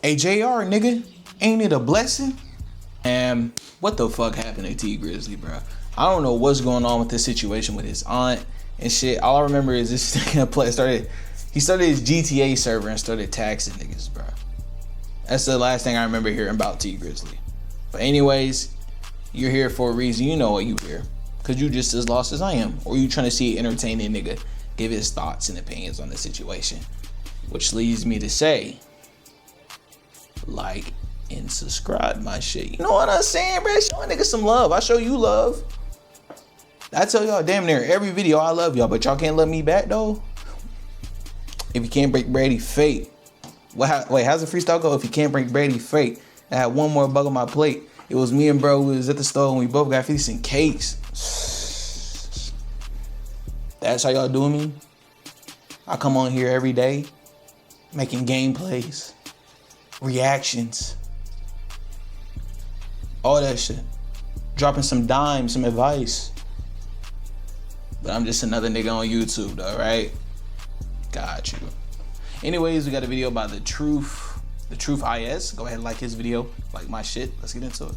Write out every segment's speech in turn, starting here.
Hey, JR, nigga, ain't it a blessing? And what the fuck happened to T Grizzly, bro? I don't know what's going on with this situation with his aunt and shit. All I remember is this nigga he started his GTA server and started taxing niggas, bro. That's the last thing I remember hearing about T Grizzly. But anyways, you're here for a reason. You know what you here. Cause you just as lost as I am. Or you trying to see an entertaining nigga give his thoughts and opinions on the situation. Which leads me to say, like and subscribe my shit. You know what I'm saying, bro? Show a nigga some love. I show you love. I tell y'all damn near every video I love y'all, but y'all can't love me back though. If you can't break Brady fate. Wait, how's the freestyle go? If you can't break Brady fate. I had one more bug on my plate. It was me and bro who was at the store and we both got 50 cent cakes. That's how y'all do me. I come on here every day making gameplays, reactions, all that shit. Dropping some dimes, some advice. But I'm just another nigga on YouTube though, right? Got you. Anyways, we got a video by The Truth IS. Go ahead and like his video, like my shit. Let's get into it.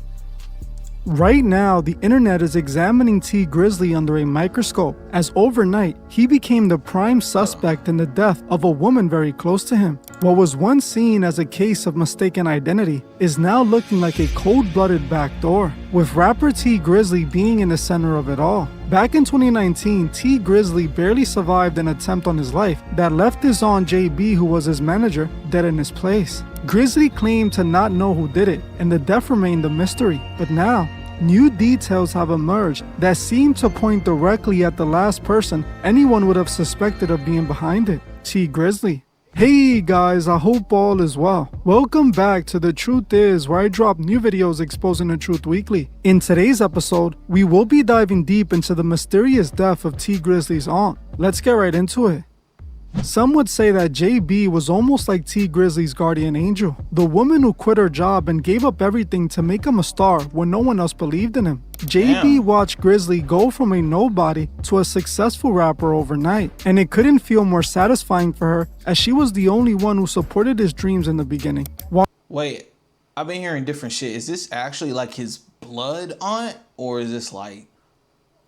Right now, the internet is examining T Grizzly under a microscope, as overnight, he became the prime suspect in the death of a woman very close to him. What was once seen as a case of mistaken identity is now looking like a cold-blooded backdoor, with rapper T Grizzly being in the center of it all. Back in 2019, T Grizzly barely survived an attempt on his life that left his aunt JB, who was his manager, dead in his place. Grizzly claimed to not know who did it, and the death remained a mystery. But now, new details have emerged that seem to point directly at the last person anyone would have suspected of being behind it, T Grizzly. Hey guys, I hope all is well. Welcome back to The Truth Is, where I drop new videos exposing the truth weekly. In today's episode, we will be diving deep into the mysterious death of T Grizzly's aunt. Let's get right into it. Some would say that JB was almost like T Grizzly's guardian angel, the woman who quit her job and gave up everything to make him a star when no one else believed in him. JB watched Grizzly go from a nobody to a successful rapper overnight, and it couldn't feel more satisfying for her as she was the only one who supported his dreams in the beginning. Wait, I've been hearing different shit. Is this actually like his blood aunt, or is this like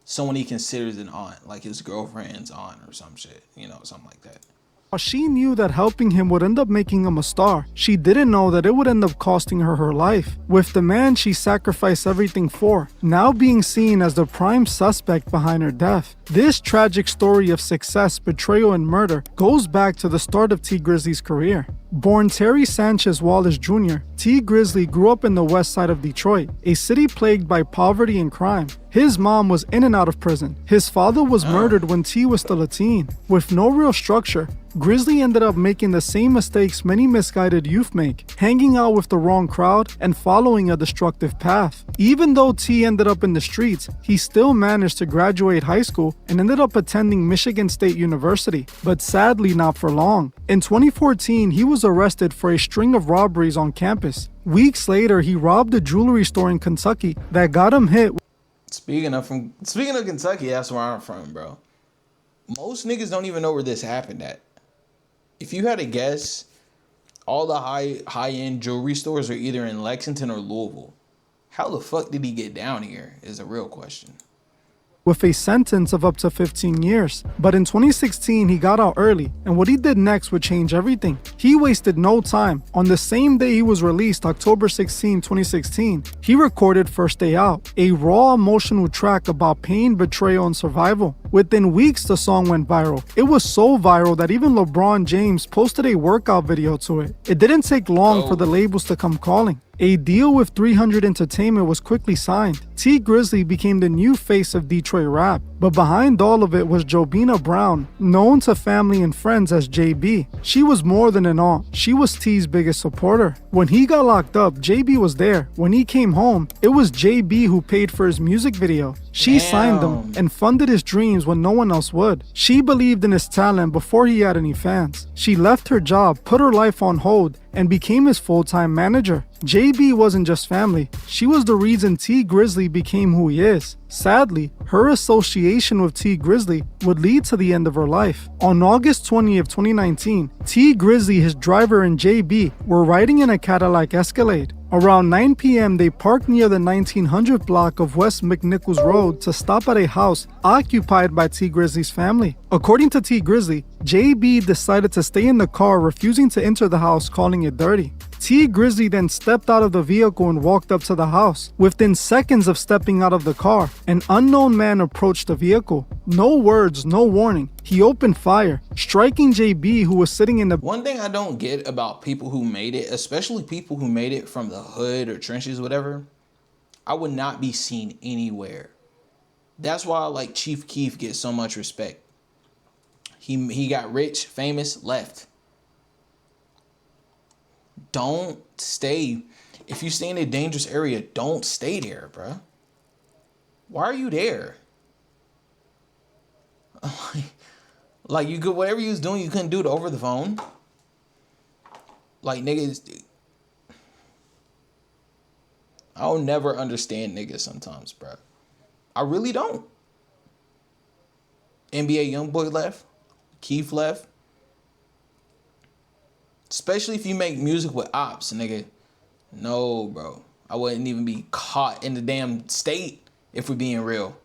someone he considers an aunt, like his girlfriend's aunt or some shit, you know, something like that? While she knew that helping him would end up making him a star, she didn't know that it would end up costing her her life, with the man she sacrificed everything for now being seen as the prime suspect behind her death. This tragic story of success, betrayal, and murder goes back to the start of T Grizzly's career. Born Terry Sanchez Wallace Jr., T Grizzly grew up in the west side of Detroit, a city plagued by poverty and crime. His mom was in and out of prison. His father was murdered when T was still a teen. With no real structure, Grizzly ended up making the same mistakes many misguided youth make, hanging out with the wrong crowd and following a destructive path. Even though T ended up in the streets, he still managed to graduate high school and ended up attending Michigan State University, but sadly not for long. In 2014, he was arrested for a string of robberies on campus. Weeks later, he robbed a jewelry store in Kentucky that got him hit. Speaking of Kentucky, that's where I'm from, bro. Most niggas don't even know where this happened at. If you had a guess, all the high-end jewelry stores are either in Lexington or Louisville. How the fuck did he get down here is a real question. With a sentence of up to 15 years. But in 2016, he got out early, and what he did next would change everything. He wasted no time. On the same day he was released, October 16, 2016, he recorded First Day Out, a raw emotional track about pain, betrayal, and survival. Within weeks, the song went viral. It was so viral that even LeBron James posted a workout video to it. It didn't take long for the labels to come calling. A deal with 300 Entertainment was quickly signed. T Grizzly became the new face of Detroit rap. But behind all of it was Jobina Brown, known to family and friends as JB. She was more than an aunt. She was T's biggest supporter. When he got locked up, JB was there. When he came home, it was JB who paid for his music video. She signed him and funded his dreams when no one else would. She believed in his talent before he had any fans. She left her job, put her life on hold, and became his full-time manager. JB wasn't just family, she was the reason T Grizzly became who he is. Sadly, her association with T Grizzly would lead to the end of her life. On August 20th, 2019, T Grizzly, his driver, and JB were riding in a Cadillac Escalade. Around 9 p.m., they parked near the 1900 block of West McNichols Road to stop at a house occupied by T Grizzly's family. According to T Grizzly, JB decided to stay in the car, refusing to enter the house, calling it dirty. T Grizzly then stepped out of the vehicle and walked up to the house. Within seconds of stepping out of the car, an unknown man approached the vehicle. No words, no warning. He opened fire, striking JB, who was sitting in the... One thing I don't get about people who made it, especially people who made it from the hood or trenches, whatever, I would not be seen anywhere. That's why like Chief Keef gets so much respect. He got rich, famous, left. Don't stay. If you stay in a dangerous area, don't stay there, bruh. Why are you there? Like you could, whatever you was doing, you couldn't do it over the phone. Like niggas, I'll never understand niggas sometimes, bruh. I really don't. NBA Youngboy left. Keith left. Especially if you make music with ops, nigga. No, bro. I wouldn't even be caught in the damn state if we're being real.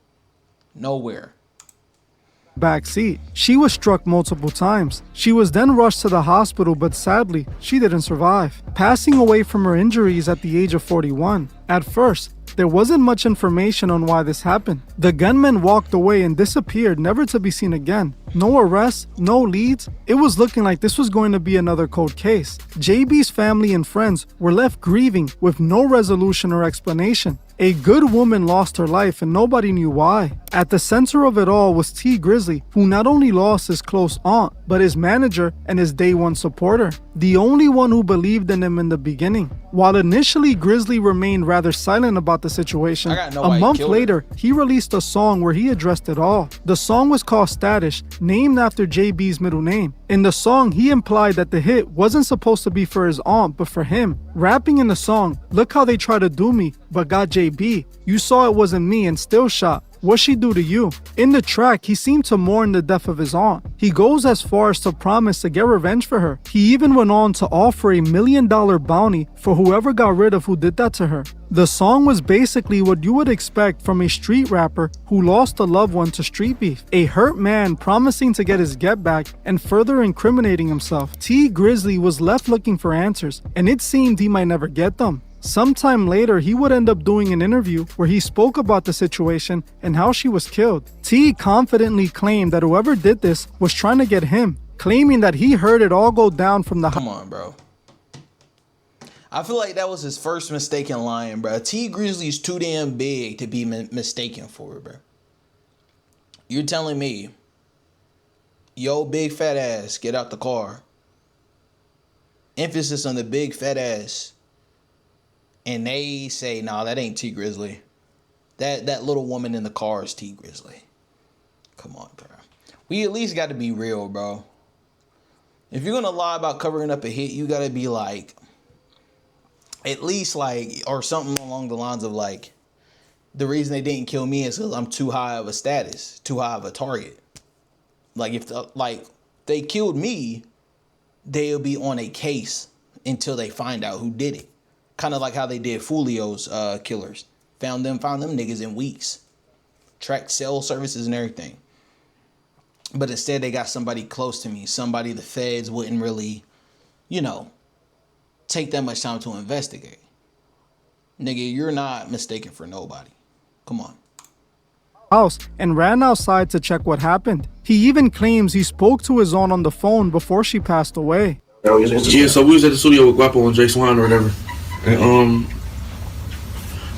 Nowhere. Back seat. She was struck multiple times. She was then rushed to the hospital, but sadly, she didn't survive, passing away from her injuries at the age of 41. At first, there wasn't much information on why this happened. The gunman walked away and disappeared, never to be seen again. No arrests, no leads. It was looking like this was going to be another cold case. JB's family and friends were left grieving with no resolution or explanation. A good woman lost her life and nobody knew why. At the center of it all was T Grizzly, who not only lost his close aunt, but his manager and his day one supporter, the only one who believed in him in the beginning. While initially Grizzly remained rather silent about the situation, a month later, he released a song where he addressed it all. The song was called Status, named after JB's middle name. In the song, he implied that the hit wasn't supposed to be for his aunt, but for him. Rapping in the song, "Look how they try to do me, but got JB. You saw it wasn't me and still shot. What she do to you?" In the track, he seemed to mourn the death of his aunt. He goes as far as to promise to get revenge for her. He even went on to offer $1 million bounty for whoever got rid of who did that to her. The song was basically what you would expect from a street rapper who lost a loved one to street beef. A hurt man promising to get his get back and further incriminating himself. T Grizzly was left looking for answers, and it seemed he might never get them. Sometime later, he would end up doing an interview where he spoke about the situation and how she was killed. T confidently claimed that whoever did this was trying to get him, claiming that he heard it all go down from the... Come on, bro. I feel like that was his first mistake in lying, bro. T Grizzly's too damn big to be mistaken for, bro. You're telling me, yo, big fat ass, get out the car. Emphasis on the big fat ass. And they say, nah, that ain't T Grizzly. That little woman in the car is T Grizzly. Come on, bro. We at least got to be real, bro. If you're going to lie about covering up a hit, you got to be like, at least like, or something along the lines of like, the reason they didn't kill me is because I'm too high of a status, too high of a target. Like if they killed me, they'll be on a case until they find out who did it. Kind of like how they did Fulio's killers. Found them niggas in weeks. Tracked cell services and everything. But instead they got somebody close to me. Somebody the feds wouldn't really, take that much time to investigate. Nigga, you're not mistaken for nobody. Come on. House and ran outside to check what happened. He even claims he spoke to his aunt on the phone before she passed away. Yeah, so we was at the studio with Guapo and Jay Swan or whatever. And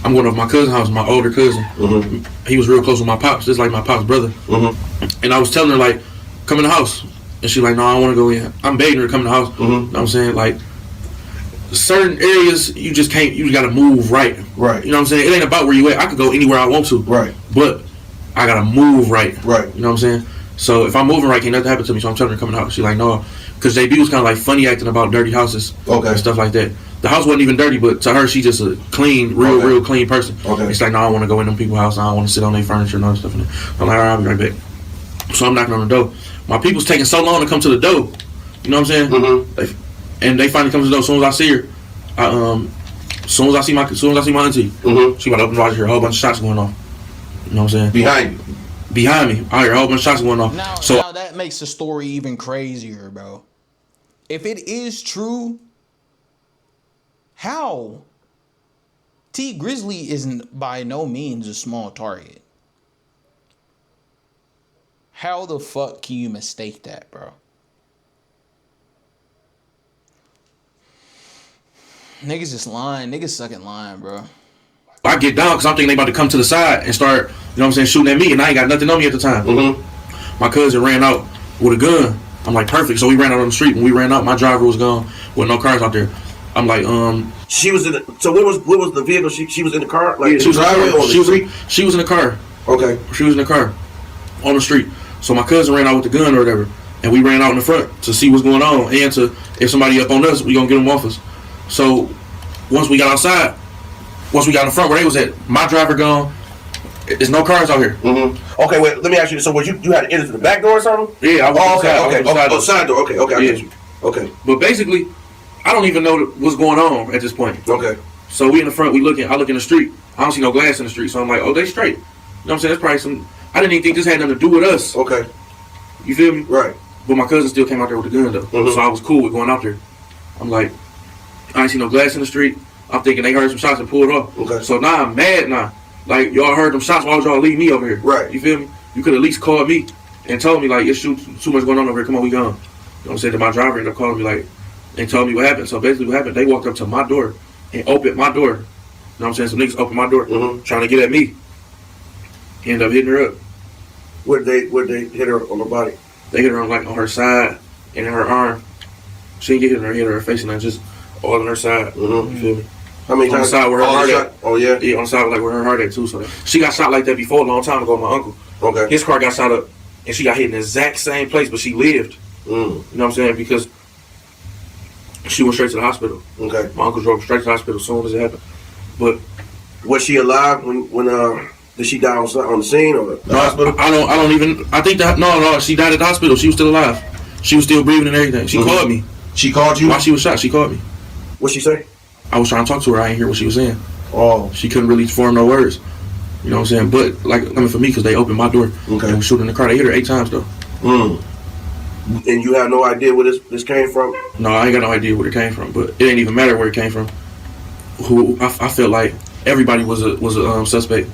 I'm going to my cousin's house, my older cousin. Mm-hmm. He was real close with my pops, just like my pop's brother. Mm-hmm. And I was telling her, like, come in the house. And she like, no, I don't want to go in. I'm begging her to come in the house. Mm-hmm. You know what I'm saying? Like, certain areas, you just can't, you got to move right. Right. You know what I'm saying? It ain't about where you at. I could go anywhere I want to. Right. But I got to move right. Right. You know what I'm saying? So if I'm moving right, can't nothing happen to me. So I'm telling her to come in the house. She like, no, because JB was kind of like funny acting about dirty houses and stuff like that. The house wasn't even dirty, but to her, she's just a clean, real clean person. It's like, no, I don't want to go in them people's house. I don't want to sit on their furniture and all that stuff. I'm like, all right, I'll be right back. So I'm knocking on the door. My people's taking so long to come to the door. You know what I'm saying? Mm-hmm. And they finally come to the door. As soon as I see her, as soon as I see my auntie, she about to open the door. I hear a whole bunch of shots going off. You know what I'm saying? Behind me. I hear a whole bunch of shots going off. Now that makes the story even crazier, bro. If it is true, how? T Grizzly isn't by no means a small target. How the fuck can you mistake that, bro? Niggas just lying. Niggas sucking lying, bro. I get down because I'm thinking they about to come to the side and start, you know what I'm saying, shooting at me, and I ain't got nothing on me at the time. My cousin ran out with a gun. I'm like, perfect. So we ran out on the street. When we ran out, my driver was gone with no cars out there. I'm like, She was in the, so what was the vehicle? She was in the car? Like, she was in the car. Okay. She was in the car on the street. So my cousin ran out with the gun or whatever, and we ran out in the front to see what's going on, and to, if somebody up on us, we gonna get them off us. So once we got outside, once we got in front where they was at, my driver gone. There's no cars out here. Okay, wait. Let me ask you. So, was you had to enter the back door or something? Yeah, I was side door. Okay, I get you. Okay. But basically, I don't even know what's going on at this point. Okay. So we in the front, I look in the street. I don't see no glass in the street, so I'm like, oh, they straight. You know what I'm saying? That's probably some. I didn't even think this had nothing to do with us. Okay. You feel me? Right. But my cousin still came out there with a gun though, so I was cool with going out there. I'm like, I ain't see no glass in the street. I'm thinking they heard some shots and pulled off. Okay. So now I'm mad now. Like, y'all heard them shots, why would y'all leave me over here? Right. You feel me? You could at least call me and told me, like, it's too much going on over here. Come on, we gone. You know what I'm saying? Then my driver ended up calling me, like, and told me what happened. So basically what happened, they walked up to my door and opened my door. You know what I'm saying? Some niggas opened my door trying to get at me. He ended up hitting her up. Where'd they hit her on the body? They hit her on, like, on her side and in her arm. She didn't get hit in her face, and then just all on her side. You feel me? How many times? On the side where her heart at. Oh, yeah? Yeah, on the side like where her heart at, too. So she got shot like that before a long time ago, my uncle. Okay. His car got shot up, and she got hit in the exact same place, but she lived. You know what I'm saying? Because she went straight to the hospital. Okay. My uncle drove straight to the hospital as soon as it happened. But was she alive when did she die on the scene or the hospital? I think that, no, she died at the hospital. She was still alive. She was still breathing and everything. She called me. She called you? While she was shot, she called me. What'd she say? I was trying to talk to her. I didn't hear what she was saying. Oh. She couldn't really form no words. You know what I'm saying? But, like, I mean, for me, because they opened my door. Okay. And was shooting in the car. They hit her 8 times, though. And you have no idea where this came from? No, I ain't got no idea where it came from. But it ain't even matter where it came from. I felt like everybody was a suspect.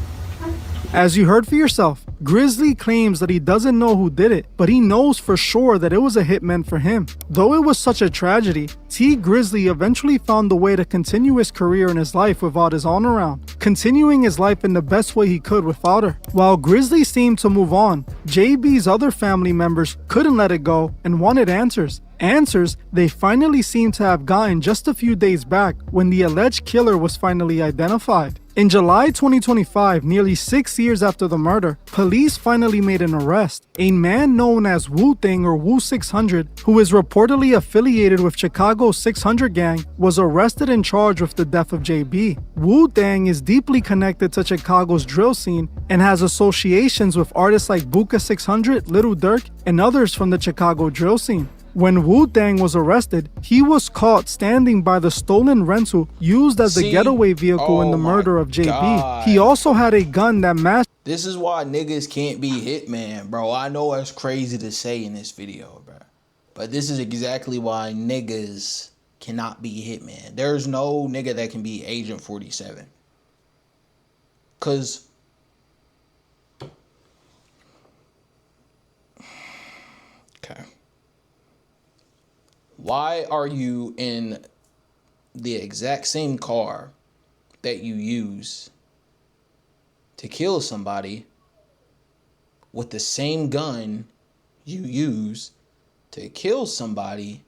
As you heard for yourself, Grizzly claims that he doesn't know who did it, but he knows for sure that it was a hitman for him. Though it was such a tragedy, T Grizzly eventually found a way to continue his career in his life without his aunt around, continuing his life in the best way he could without her. While Grizzly seemed to move on, JB's other family members couldn't let it go and wanted answers. Answers they finally seem to have gotten just a few days back when the alleged killer was finally identified. In July 2025, nearly 6 years after the murder, police finally made an arrest. A man known as Wu-Tang or Wu-600, who is reportedly affiliated with Chicago's 600 gang, was arrested and charged with the death of JB. Wu-Tang is deeply connected to Chicago's drill scene and has associations with artists like Buka 600, Little Durk, and others from the Chicago drill scene. When Wu-Tang was arrested, he was caught standing by the stolen rental used as the getaway vehicle in the murder of JB. God. He also had a gun that matched. This is why niggas can't be hitman, bro. I know it's crazy to say in this video, bro. But this is exactly why niggas cannot be hitman. There's no nigga that can be Agent 47. Cause okay. Why are you in the exact same car that you use to kill somebody with the same gun you used to kill somebody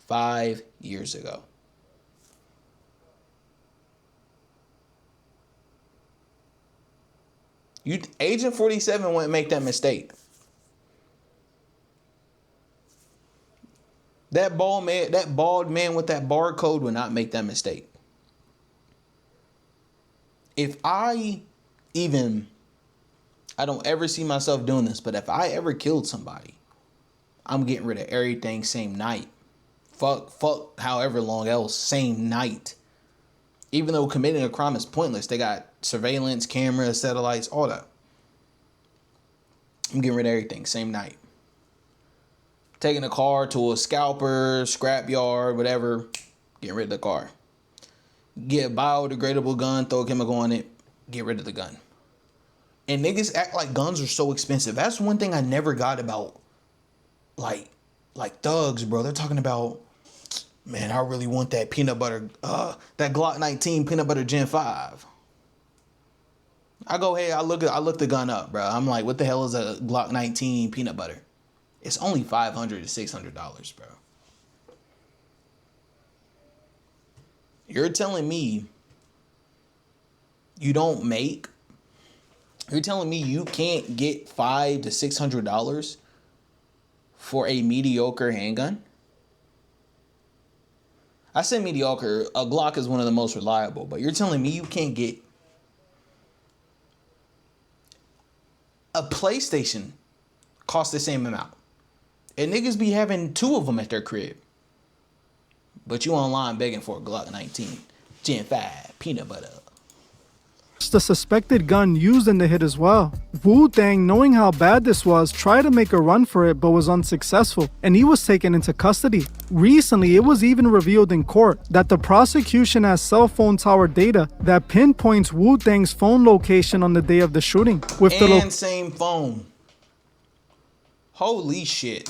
5 years ago? Agent 47 wouldn't make that mistake. That bald man with that barcode would not make that mistake. If I don't ever see myself doing this, but if I ever killed somebody, I'm getting rid of everything same night. Fuck however long else, same night. Even though committing a crime is pointless, they got surveillance, cameras, satellites, all that. I'm getting rid of everything same night. Taking the car to a scalper, scrap yard, whatever, getting rid of the car. Get a biodegradable gun, throw a chemical on it, get rid of the gun. And niggas act like guns are so expensive. That's one thing I never got about like thugs, bro. They're talking about, man, I really want that peanut butter, that Glock 19 peanut butter Gen 5. I go, hey, I look the gun up, bro. I'm like, what the hell is a Glock 19 peanut butter? It's only $500 to $600, bro. You're telling me you're telling me you can't get $500 to $600 for a mediocre handgun? I say mediocre. A Glock is one of the most reliable, but you're telling me you can't get a PlayStation cost the same amount. And niggas be having 2 of them at their crib. But you online begging for a Glock 19 Gen 5 peanut butter. The suspected gun used in the hit as well. Wu-Tang, knowing how bad this was, tried to make a run for it but was unsuccessful, and he was taken into custody. Recently, it was even revealed in court that the prosecution has cell phone tower data that pinpoints Wu-Tang's phone location on the day of the shooting. With the same phone. Holy shit.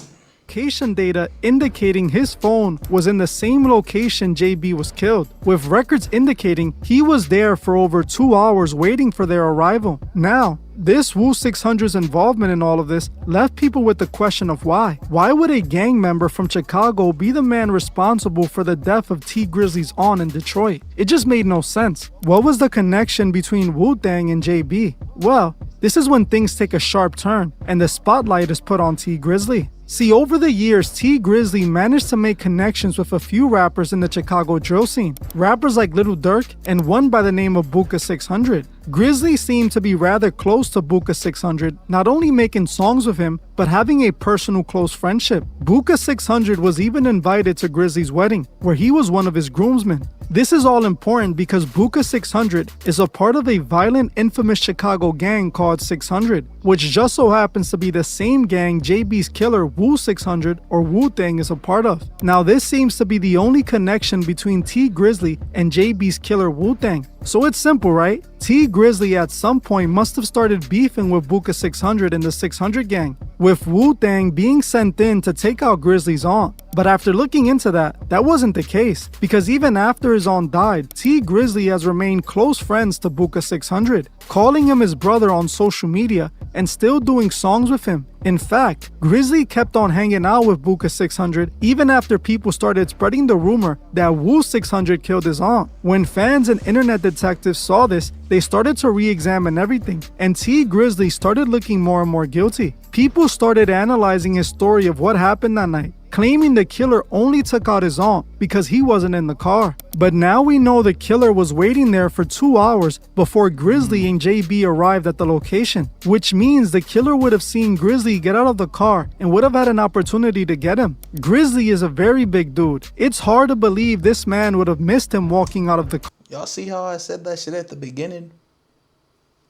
Location data indicating his phone was in the same location JB was killed, with records indicating he was there for over 2 hours waiting for their arrival. Now, this Wu 600's involvement in all of this left people with the question of why. Why would a gang member from Chicago be the man responsible for the death of T Grizzly's aunt in Detroit? It just made no sense. What was the connection between Wu-Tang and JB? Well, this is when things take a sharp turn and the spotlight is put on T Grizzly. See, over the years, T Grizzly managed to make connections with a few rappers in the Chicago drill scene. Rappers like Little Durk and one by the name of Buka 600. Grizzly seemed to be rather close to Buka 600, not only making songs with him, but having a personal close friendship. Buka 600 was even invited to Grizzly's wedding, where he was one of his groomsmen. This is all important because Buka 600 is a part of a violent, infamous Chicago gang called 600, which just so happens to be the same gang JB's killer Wu 600 or Wu-Tang is a part of. Now this seems to be the only connection between T Grizzly and JB's killer Wu-Tang. So it's simple, right? T Grizzly at some point must have started beefing with Buka 600 and the 600 gang, with Wu-Tang being sent in to take out Grizzly's aunt. But after looking into that, that wasn't the case, because even after his aunt died, T Grizzly has remained close friends to Buka 600, calling him his brother on social media and still doing songs with him. In fact, Grizzly kept on hanging out with Buka 600 even after people started spreading the rumor that Wu 600 killed his aunt. When fans and internet detectives saw this, they started to re-examine everything, and T Grizzly started looking more and more guilty. People started analyzing his story of what happened that night, claiming the killer only took out his aunt because he wasn't in the car. But now we know the killer was waiting there for 2 hours before Grizzly and JB arrived at the location, which means the killer would have seen Grizzly get out of the car and would have had an opportunity to get him. Grizzly is a very big dude. It's hard to believe this man would have missed him walking out of the car. Y'all see how I said that shit at the beginning?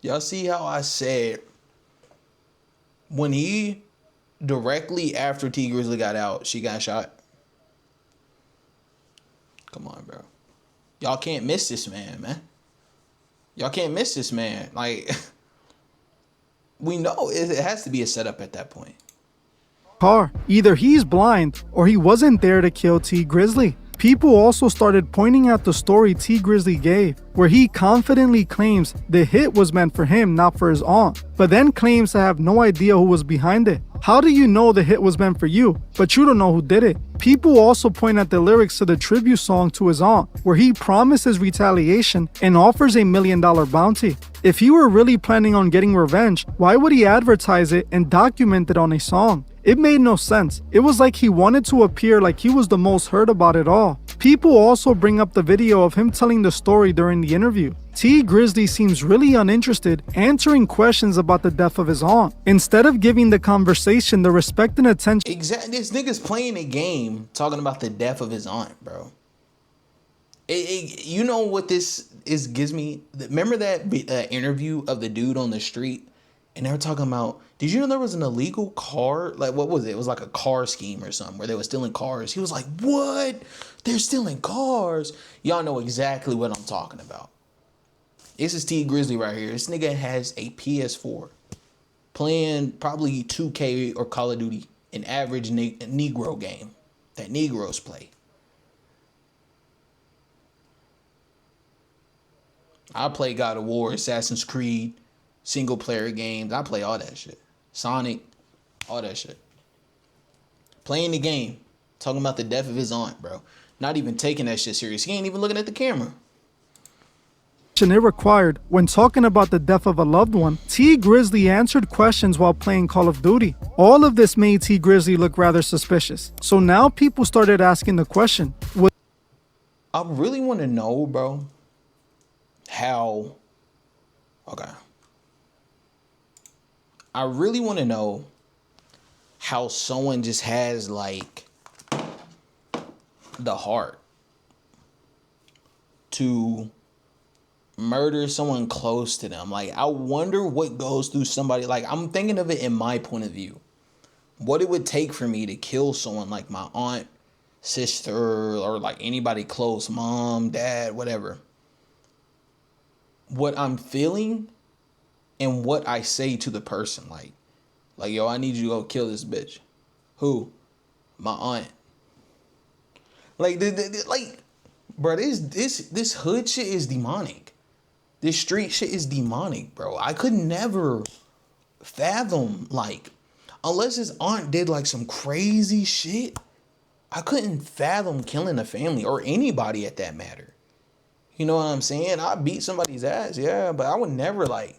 Y'all see how I said when he directly after T Grizzly got out, she got shot? Come on, bro. Y'all can't miss this man. Y'all can't miss this man. Like, we know it has to be a setup at that point. Car. Either he's blind or he wasn't there to kill T Grizzly. People also started pointing out the story T Grizzly gave, where he confidently claims the hit was meant for him, not for his aunt, but then claims to have no idea who was behind it. How do you know the hit was meant for you, but you don't know who did it? People also point at the lyrics to the tribute song to his aunt, where he promises retaliation and offers a $1 million bounty. If he were really planning on getting revenge, why would he advertise it and document it on a song? It made no sense. It was like he wanted to appear like he was the most heard about it all. People also bring up the video of him telling the story during the interview. T Grizzly seems really uninterested, answering questions about the death of his aunt, instead of giving the conversation the respect and attention. Exactly. This nigga's playing a game talking about the death of his aunt, bro. You know what this gives me? Remember that interview of the dude on the street? And they were talking about, did you know there was an illegal car? Like, what was it? It was like a car scheme or something where they were stealing cars. He was like, what? They're stealing cars? Y'all know exactly what I'm talking about. This is T Grizzly right here. This nigga has a PS4. Playing probably 2K or Call of Duty. An average Negro game that Negroes play. I play God of War, Assassin's Creed, single player games. I play all that shit. Sonic, all that shit. Playing the game. Talking about the death of his aunt, bro. Not even taking that shit serious. He ain't even looking at the camera. It required when talking about the death of a loved one. T Grizzly answered questions while playing Call of Duty. All of this made T Grizzly look rather suspicious. So now people started asking the question. I really want to know, bro, how... Okay. I really want to know how someone just has, like, the heart to murder someone close to them. Like, I wonder what goes through somebody. Like, I'm thinking of it in my point of view. What it would take for me to kill someone like my aunt, sister, or like anybody close, mom, dad, whatever. What I'm feeling and what I say to the person. Like, yo, I need you to go kill this bitch. Who? My aunt. Like, bro, this hood shit is demonic. This street shit is demonic, bro. I could never fathom, like, unless his aunt did like some crazy shit, I couldn't fathom killing a family or anybody at that matter. You know what I'm saying? I beat somebody's ass, yeah, but I would never like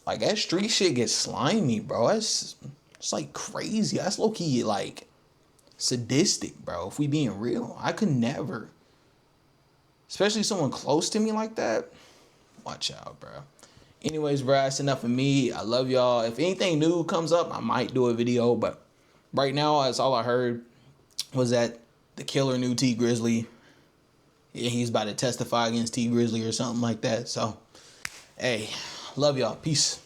that street shit gets slimy, bro. It's like crazy. That's low key like sadistic, bro. If we being real, I could never. Especially someone close to me like that. Watch out, bro. Anyways, bro, that's enough of me. I love y'all. If anything new comes up, I might do a video. But right now, that's all I heard was that the killer knew T Grizzly. Yeah, he's about to testify against T Grizzly or something like that. So, hey, love y'all. Peace.